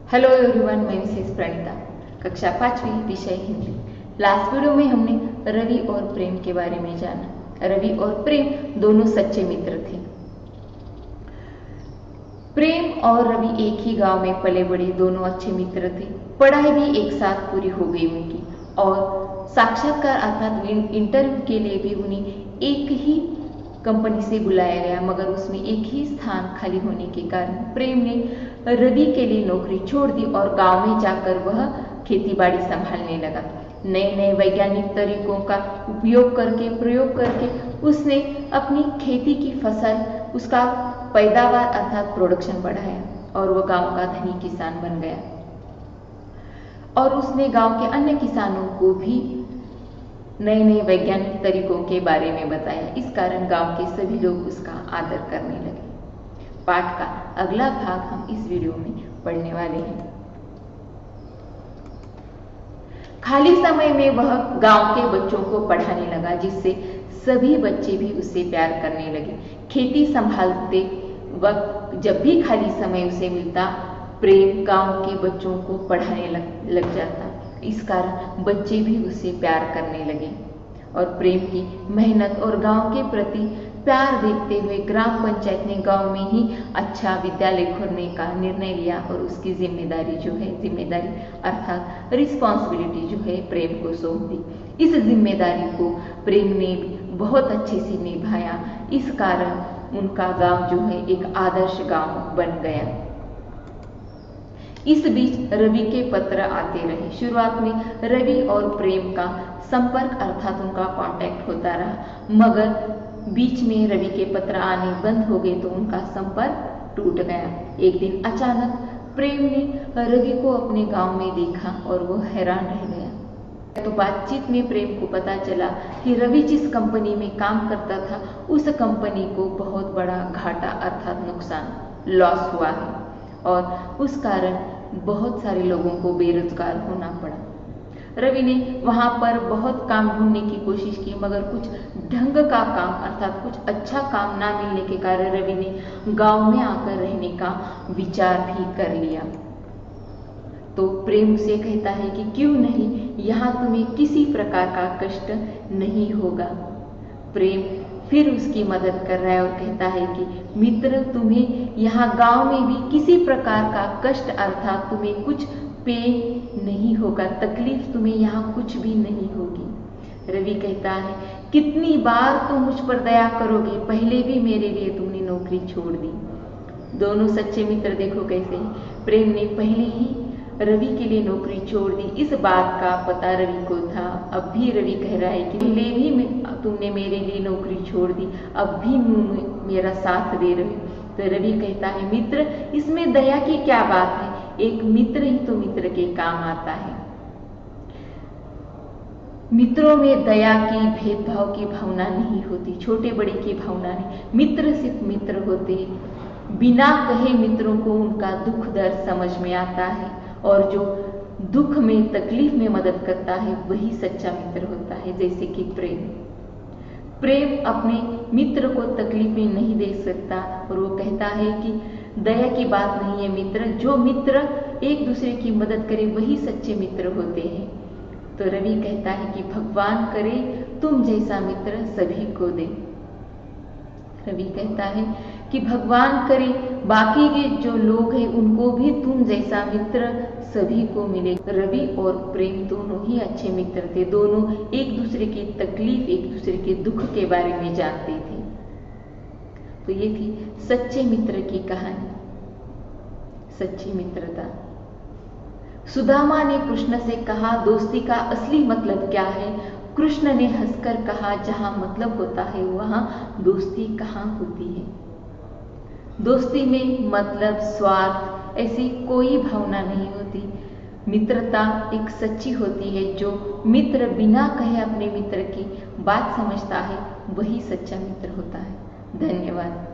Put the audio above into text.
Hello everyone, मैं Mrs Pranita, कक्षा 5वीं, विषय हिंदी। लास्ट वीडियो में हमने रवि और प्रेम के बारे में जाना। रवि और प्रेम दोनों सच्चे मित्र थे। प्रेम और रवि एक ही गांव में पले बड़े दोनों अच्छे मित्र थे। पढ़ाई भी एक साथ पूरी हो गई उनकी और साक्षात्कार अर्थात इंटरव्यू के लिए भी उन्हें एक ही कंपनी से बुलाया गया, मगर उसमें एक ही स्थान खाली होने के कारण प्रेम ने रवि के लिए नौकरी छोड़ दी और गांव में जाकर वह खेतीबाड़ी संभालने लगा। नए नए वैज्ञानिक तरीकों का प्रयोग करके उसने अपनी खेती की फसल, उसका पैदावार अर्थात प्रोडक्शन बढ़ाया और वह गांव का धनी किसान बन गया। और उसने गांव के अन्य किसानों को भी नए नए वैज्ञानिक तरीकों के बारे में बताया। इस कारण गांव के सभी लोग उसका आदर करने लगे। पाठ का अगला भाग हम इस वीडियो में पढ़ने वाले हैं। खाली समय में वह गांव के बच्चों को पढ़ाने लगा, जिससे सभी बच्चे भी उससे प्यार करने लगे। खेती संभालते वक्त जब भी खाली समय उसे मिलता, प्रेम गांव के बच्चों को पढ़ाने लग जाता। इस कारण बच्चे भी उससे प्यार करने लगे और प्रेम की मेहनत और गांव के प्रति प्यार देखते हुए ग्राम पंचायत ने गांव में ही अच्छा विद्यालय खोलने का निर्णय लिया और उसकी जिम्मेदारी अर्थात रिस्पॉन्सिबिलिटी जो है प्रेम को सौंप दी। इस जिम्मेदारी को प्रेम ने बहुत अच्छे से निभाया। इस कारण उनका गांव जो है एक आदर्श गांव बन गया। इस बीच रवि के पत्र आते रहे। शुरुआत में रवि और प्रेम का संपर्क अर्थात उनका कांटेक्ट होता रहा, मगर बीच में रवि के पत्र आने बंद हो गए तो उनका संपर्क टूट गया। एक दिन अचानक प्रेम ने रवि को अपने गांव में देखा और वो हैरान रह गया। तो बातचीत में प्रेम को पता चला कि रवि जिस कंपनी में काम करता था उस कंपनी को बहुत बड़ा घाटा अर्थात नुकसान, लॉस हुआ है और उस कारण बहुत सारे लोगों को बेरोजगार होना पड़ा। रवि ने वहां पर बहुत काम ढूंढने की कोशिश की, मगर कुछ ढंग का काम अर्थात कुछ अच्छा काम ना मिलने के कारण रवि ने गांव में आकर रहने का विचार भी कर लिया। तो प्रेम से कहता है कि क्यों नहीं, यहाँ तुम्हें किसी प्रकार का कष्ट नहीं होगा। प्रेम फिर उसकी मदद कर रहा है और कहता है कि मित्र, तुम्हें यहाँ गांव में भी किसी प्रकार का कष्ट अर्थात तुम्हें कुछ पेन नहीं होगा, तकलीफ तुम्हें यहाँ कुछ भी नहीं होगी। रवि कहता है, कितनी बार तुम मुझ पर दया करोगे, पहले भी मेरे लिए तुमने नौकरी छोड़ दी। दोनों सच्चे मित्र देखो कैसे हैं। प्रेम ने पहले ही रवि के लिए नौकरी छोड़ दी। इस बात का पता रवि को था। अब भी रवि कह रहा है कि पहले भी तुमने मेरे लिए नौकरी छोड़ दी, अब भी मेरा साथ दे रहे हो। तो रवि कहता है, मित्र, इसमें दया की क्या बात है, एक मित्र ही तो मित्र के काम आता है। मित्रों में दया की, भेदभाव की भावना नहीं होती, छोटे बड़े की भावना नहीं। मित्र सिर्फ मित्र होते हैं। बिना कहे मित्रों को उनका दुख दर्द समझ में आता है और जो दुख में तकलीफ में मदद करता है वही सच्चा मित्र होता है। जैसे कि प्रेम अपने मित्र को तकलीफ में नहीं देख सकता और वो कहता है कि दया की बात नहीं है मित्र, जो मित्र एक दूसरे की मदद करे वही सच्चे मित्र होते हैं। तो रवि कहता है कि भगवान करे तुम जैसा मित्र सभी को दे। रवि कहता है कि भगवान करे बाकी के जो लोग हैं उनको भी तुम जैसा मित्र सभी को मिले। रवि और प्रेम दोनों ही अच्छे मित्र थे। दोनों एक दूसरे की तकलीफ, एक दूसरे के दुख के बारे में जानते थे। तो ये थी सच्चे मित्र की कहानी, सच्ची मित्रता। सुदामा ने कृष्ण से कहा, दोस्ती का असली मतलब क्या है? कृष्ण ने हंसकर कहा, जहां मतलब होता है वहां दोस्ती कहाँ होती है। दोस्ती में मतलब, स्वार्थ ऐसी कोई भावना नहीं होती। मित्रता एक सच्ची होती है। जो मित्र बिना कहे अपने मित्र की बात समझता है वही सच्चा मित्र होता है। धन्यवाद।